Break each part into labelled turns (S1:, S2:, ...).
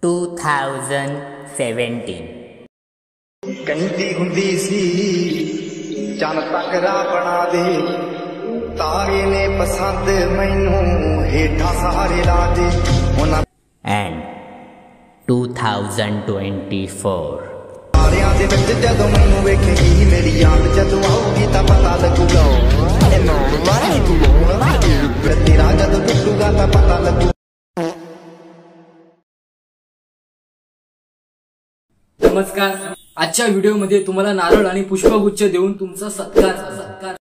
S1: 2017
S2: ਕਹਿੰਦੀ ਹੁੰਦੀ ਸੀ ਚੰਨ ਤੱਕਰਾ ਬਣਾ ਦੇ ਤਾਰੇ ਨੇ ਪਸੰਦ ਮੈਨੂੰ ਹੇਠਾਂ ਸਾਰੇ ਲਾ ਦੇ
S1: and 2024
S2: ਤਾਰਿਆਂ ਦੇ ਵਿੱਚ ਜਦੋਂ ਮੈਨੂੰ ਵੇਖੇਗੀ ਮੇਰੀ ਯਾਦ ਜਦੋਂ ਆਊਗੀ ਤਾਂ ਪਤਾ ਲੱਗੂਗਾ ਤੇਰਾ ਜਦੋਂ ਟੁੱਟੂਗਾ ਤਾਂ ਪਤਾ ਲੱਗੂ।
S3: नमस्कार, आजच्या व्हिडिओमध्ये तुम्हाला नारळ आणि पुष्पगुच्छ देऊन तुमचा सत्कार।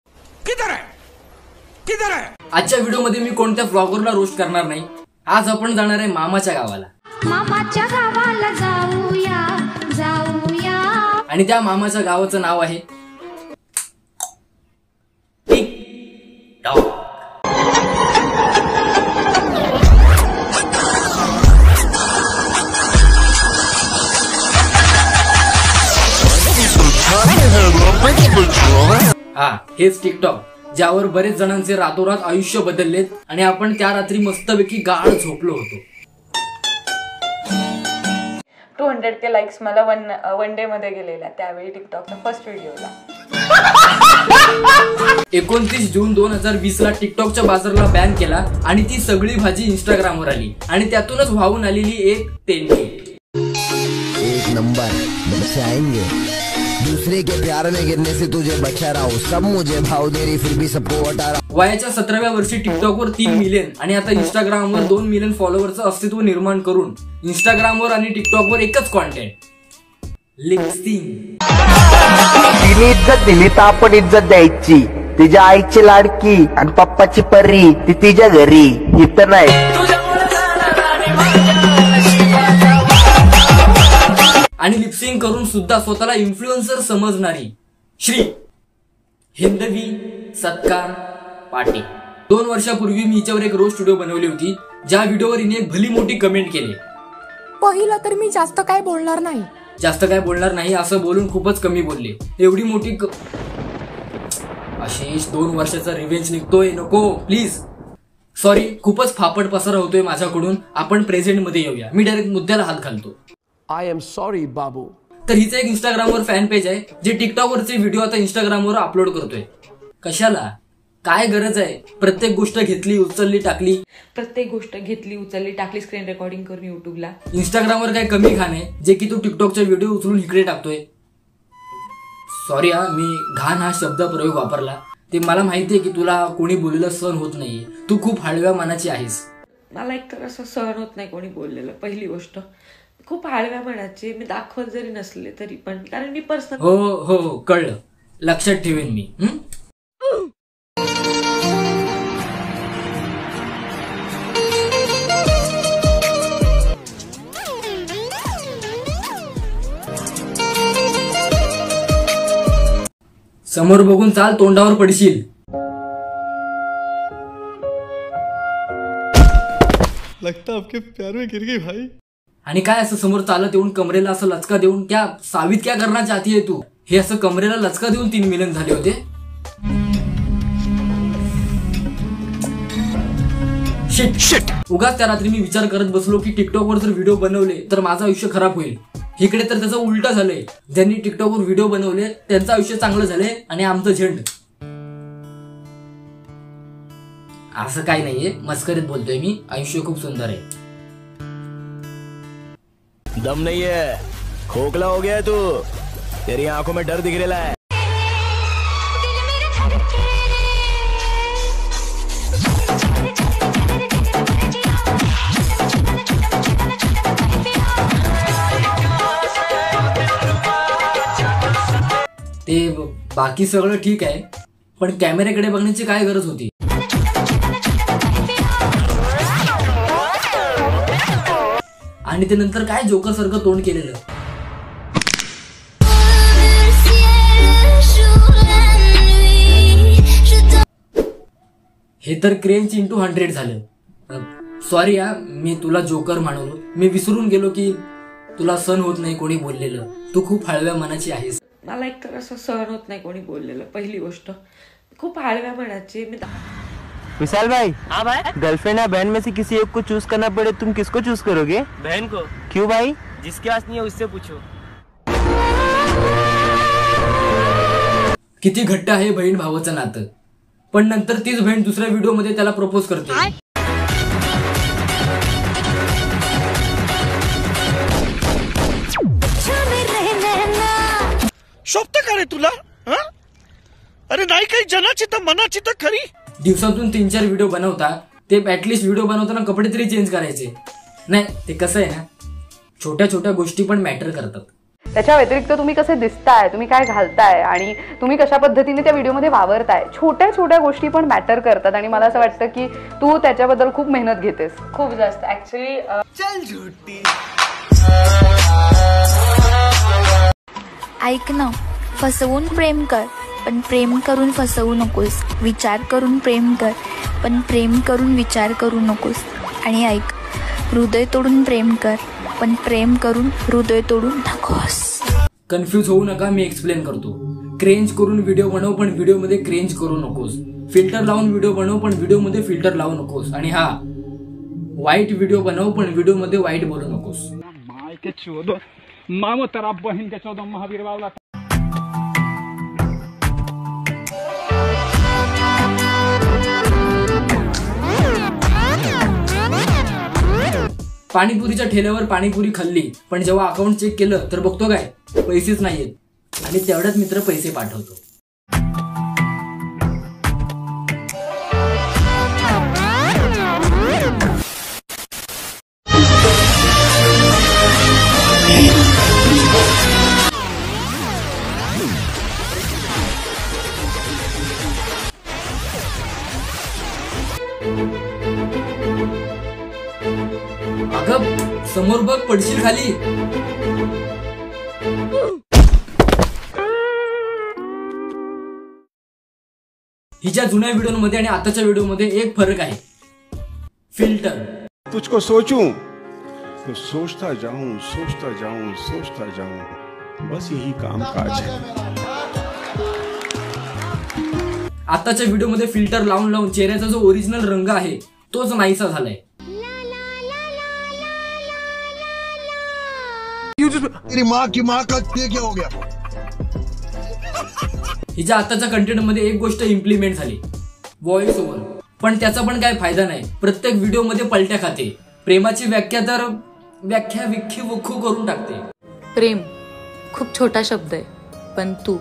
S3: आजच्या व्हिडिओमध्ये मी कोणत्या ब्लॉगरला रोस्ट करणार नाही। आज आपण जाणार आहे मामाच्या गावाला।
S4: मामाच्या गावाला जाऊया जाऊया
S3: आणि त्या मामाच्या गावाचं नाव आहे टिकटॉक। हा, हेच टिकटॉक, ज्यावर बरेच जणांचे रातोरात आयुष्य बदललेत आणि आपण त्या रात्री मस्तपैकी गाढ झोपलो होतो।
S5: 200K लाईक्स मला वन डे मध्ये गेलेला त्यावेळी टिकटॉकच्या फर्स्ट व्हिडिओला।
S3: 29 जून 2020 ला टिकटॉकच्या बाजाराला बॅन केला आणि ती सगळी भाजी इंस्टाग्रामवर आली आणि त्यातूनच वाहून आलेली एक तेंडली।
S6: एक नंबर बच्चे आएंगे, दूसरे के प्यार में गिरने से तुझे बचा रहा हूँ, सब मुझे भाव दे रही फिर भी सबको हटा रहा।
S3: वयाच्या 17व्या वर्षी टिकटॉकवर 3 मिलियन आणि आता इंस्टाग्रामवर 2 मिलियन फॉलोअरचं अस्तित्व निर्माण करून इंस्टाग्रामवर आणि टिकटॉकवर एकच कॉन्टेंट, लिपसिंग।
S7: तिने इज्जत दिली तर आपण इज्जत द्यायची। तिच्या आईची लाडकी आणि पप्पाची परी ती तिच्या घरी, इथं नाही।
S3: आणि लिपसिंग करून सुद्धा स्वतःला इन्फ्लुएन्सर समजणारी श्री हिंदवी सत्कार पाटील। 2 वर्षापूर्वी मी हिच्यावर एक रोस्ट व्हिडिओ बनवली होती, ज्या व्हिडिओवर हिने एक भली मोठी कमेंट केली।
S8: पहिला तर मी जास्त काय बोलणार नाही असं बोलून खूपच कमी बोलले। एवढी मोठी आशिष 2 वर्षाचा रिव्हेंज निघतोय, नको प्लीज। सॉरी, खूपच फापड पसारा होतोय माझ्याकडून। आपण प्रेझेंट मध्ये येऊया। मी डायरेक्ट मुद्द्याला हात घालतो।
S9: आय एम सॉरी बाबू।
S3: तर हिचं एक इंस्टाग्रामवर फॅन पेज आहे, जे टिकटॉकवरचे व्हिडिओ आता इंस्टाग्रामवर अपलोड करतोय। कशाला, काय गरज आहे? प्रत्येक गोष्ट घेतली उचलली टाकली
S5: स्क्रीन रेकॉर्डिंग करून युट्यूबला।
S3: इंस्टाग्रामवर काय कमी घाण आहे जे की तू टिकटॉकचा व्हिडिओ उचलून इकडे टाकतोय? सॉरी हा, मी घाण हा शब्द प्रयोग वापरला। ते मला माहितीये की तुला कोणी बोललेलं सहन होत नाहीये, तू खूप हळव्या मनाची आहेस।
S5: मला एक तर असं सहन होत नाही कोणी बोललेलं। पहिली गोष्ट, खूप हळव्या मनाचे, मी दाखवत जरी नसले तरी पण, कारण मी पर्सनल।
S3: हो कळलं, लक्षात ठेवेन मी। समोर बघून चाल, तोंडावर पडशील।
S9: लगता आपके प्यार में गिर गई भाई।
S3: आणि काय असं समोर चालत येऊन कमरेला असं लचका देऊन क्या साबित क्या करना चाहती है तू? हे असं कमरेला लचका देऊन 3 मिलियन झाले होते। शिट। उगाच त्या रात्री मी विचार करत बसलो की टिकटॉकवर जर व्हिडिओ बनवले तर माझं आयुष्य खराब होईल। इकडे तर त्याचं उलट झालंय, ज्यांनी टिकटॉकवर व्हिडिओ बनवले त्यांचं आयुष्य चांगलं झालंय आणि आमचं झेंड। असं काही नाहीये, मस्करीत बोलतोय मी। आयुष्य खूप सुंदर आहे।
S6: दम नहीं है, खोखला हो गया तू, तेरी आंखों में डर दिख रहा है।
S3: ते बाकी सगळं ठीक आहे, पण कॅमेऱ्याकडे बघण्याची काय गरज होती? आणि ते नंतर काय जोकर सारखं तोंड केलेलं। हे तर क्रेंज इंटू 100 झालं। सॉरी हा, मी तुला जोकर म्हणलो, मी विसरून गेलो की तुला सहन होत नाही कोणी बोललेलं। तू खूप हळव्या मनाची आहेस।
S5: मला एक तर असं सहन होत नाही कोणी बोललेलं। पहिली गोष्ट, खूप हळव्या मनाचे। मी
S7: विशाल भाई, हाँ भाई, गर्लफ्रेंड या बहन में से किसी एक को चूज करना पड़े, तुम किसको चूज करोगे?
S10: बहन को।
S7: क्यों भाई?
S10: जिसके पास नहीं है उससे पूछो.
S3: किती घट्ट आहे बहीण भावाचं नातं, पण नंतर तीच बहीण दुसऱ्या व्हिडिओमध्ये त्याला प्रपोज करते.
S9: शोभत का रे तुला? अरे नाही काही जनाची तर मनाची तर खरी.
S3: दिवसातून 3-4 व्हिडिओ बनवता, ते ऍटलिस्ट व्हिडिओ बनवताना कपडे तरी चेंज करायचे. नाही ते कसं आहे ना, छोट्या छोट्या गोष्टी पण मॅटर करतात.
S11: त्याच्या व्यतिरिक्त तुम्ही कसे दिसताय, तुम्ही काय घालताय आणि तुम्ही कशा पद्धतीने त्या व्हिडिओमध्ये वावरताय, छोट्या छोट्या गोष्टी पण मॅटर करतात. आणि मला असं वाटतं की तू त्याच्याबद्दल खूप मेहनत घेतेस, खूप जास्त. ऍक्च्युली
S2: चल झुटी.
S12: ऐक ना, फसवून प्रेम कर पण प्रेम करून फसवू नकोस. विचार करून प्रेम कर पण प्रेम करून विचार करू नकोस. आणि ऐक, हृदय तोडून प्रेम कर पण प्रेम करून हृदय तोडून नकोस.
S3: कन्फ्यूज होऊ नका, मी एक्सप्लेन करतो. क्रेंज करून व्हिडिओ बनव पण व्हिडिओमध्ये क्रेंज करू नकोस. फिल्टर लावून व्हिडिओ बनव पण व्हिडिओमध्ये फिल्टर लावू नकोस. आणि हा, वाईट व्हिडिओ बनव पण व्हिडिओमध्ये वाईट बोलू नकोस.
S13: मामो तेरा बहन के 14 महावीर बावला.
S3: पाणीपुरीच्या ठेल्यावर पाणीपुरी खाल्ली, पण जेव्हा अकाउंट चेक केलं तर बघतो काय, पैसेच नाहीयेत. आणि तेवढ्यात मित्र पैसे पाठवतो. अगं समोर बघ, पडशील खाली. हिच्या जुन्या व्हिडिओमध्ये आणि आताच्या व्हिडिओमध्ये एक फरक आहे, फिल्टर.
S14: तुझको सोचूं तो सोचता जाऊं, सोचता जाऊं, सोचता जाऊं, बस यही कामकाज है.
S3: आताच्या व्हिडिओमध्ये फिल्टर लावून लावून चेहऱ्याचा जो ओरिजिनल रंग आहे तोच नाहीसा झालाय.
S15: तेरी माँ की माँ का क्या हो गया?
S3: हिच्या आताच्या कंटेंट मध्ये एक गोष्ट इम्प्लिमेंट झाली, व्हॉइस ओव्हर. पण त्याचा पण काय फायदा नाही. प्रत्येक व्हिडिओ मध्ये पलट्या खाते. प्रेमाची व्याख्या तर व्याख्या विख्खी वुख्खू करून टाकते.
S16: प्रेम खूप छोटा शब्द आहे, पण तू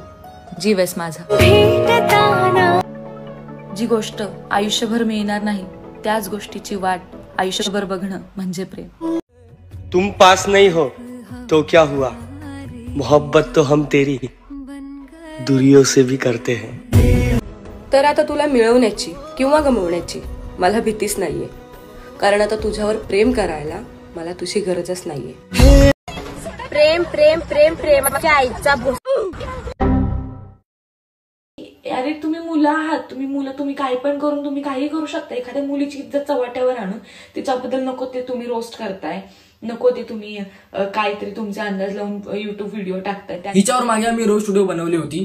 S16: जीव आहेस माझा. जी गोष्ट आयुष्यभर मिळणार नाही त्याच गोष्टीची वाट आयुष्यभर बघणं म्हणजे प्रेम.
S17: तुम पास नहीं हो तो क्या हुआ, मोहब्बत तो हम तेरी दुरियों से भी करते हैं.
S18: तर आता तुला मिळवण्याची किंवा गमवण्याची मला भीतीच नाहीये, कारण आता तुझ्यावर प्रेम करायला मला तुझी गरजच नाहीये.
S19: प्रेम प्रेम प्रेम प्रेमाच्या आईचा.
S5: अरे तुम्ही मुलं आहात, तुम्ही काही पण करून तुम्ही काही करू शकता. एखाद्या मुलीची इज्जत चव्हाट्यावर आणून तिच्याबद्दल नको ते तुम्ही रोस्ट करताय, नको ते तुम्ही काहीतरी तुमचे अंदाज लावून युट्यूब व्हिडिओ टाकताय.
S3: हिच्यावर मागे आम्ही रोस्ट व्हिडिओ बनवली होती.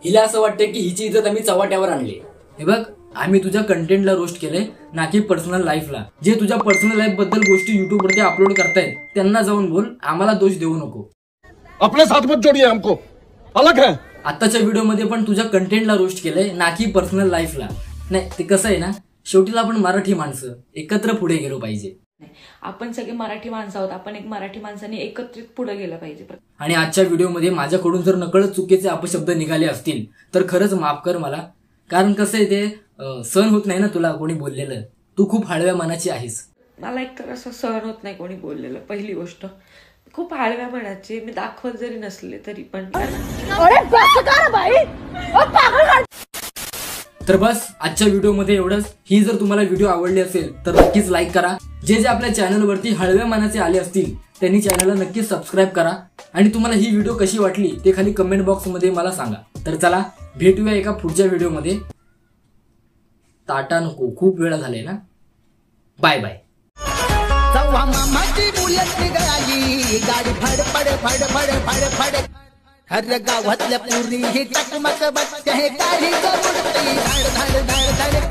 S3: हिला असं वाटतं की हिची इज्जत आम्ही चव्हाट्यावर आणली. हे बघ, आम्ही तुझ्या कंटेंटला रोस्ट केलंय, ना की पर्सनल लाईफला. जे तुझ्या पर्सनल लाईफ बद्दल गोष्टी युट्यूब वरती अपलोड करतायत त्यांना जाऊन बोल, आम्हाला दोष देऊ नको.
S9: अपने साथ मत जोड़िए हमको, अलग है.
S3: आताच्या व्हिडिओमध्ये पण तुझ्या कंटेंटला रोस्ट केलंय, ना की पर्सनल लाईफला. नाही ते कसं आहे ना, शेवटीला आपण मराठी माणसं एकत्र पुढे गेलो पाहिजे.
S5: आपण सगळे मराठी माणसं आहोत, आपण एक मराठी माणसाने एकत्रित पुढे गेलं पाहिजे.
S3: आणि आजच्या व्हिडिओमध्ये माझ्याकडून जर नकळत चुकीचे अपशब्द निघाले असतील तर खरंच माफ कर मला. कारण कसं आहे, ते सहन होत नाही ना तुला कोणी बोललेलं. तू खूप हळव्या मनाची आहेस.
S5: मला एकतर असं सहन होत नाही कोणी बोललेलं. पहिली गोष्ट, खूप हळव्या मनाचे, मी दाखवत जरी नसले तरी पण. तर बस आजच्या व्हिडिओमध्ये एवढंच. ही जर तुम्हाला व्हिडिओ आवडली असेल तर नक्कीच लाईक करा. जे जे आपल्या चॅनलवरती हळव्या मनाचे आले असतील त्यांनी चॅनलला नक्कीच सबस्क्राईब करा. आणि तुम्हाला ही व्हिडिओ कशी वाटली ते खाली कमेंट बॉक्समध्ये मला सांगा. तर चला भेटूया एका पुढच्या व्हिडिओमध्ये. टाटा नको, खूप वेळा झाले ना. Bye bye.
S2: मामाची बुलेट निघाली, गाडी फड फड फड फड फड फड. हर गावातल्या पुरी ही टकमक बघते, काही धाड धाड धाड धाड.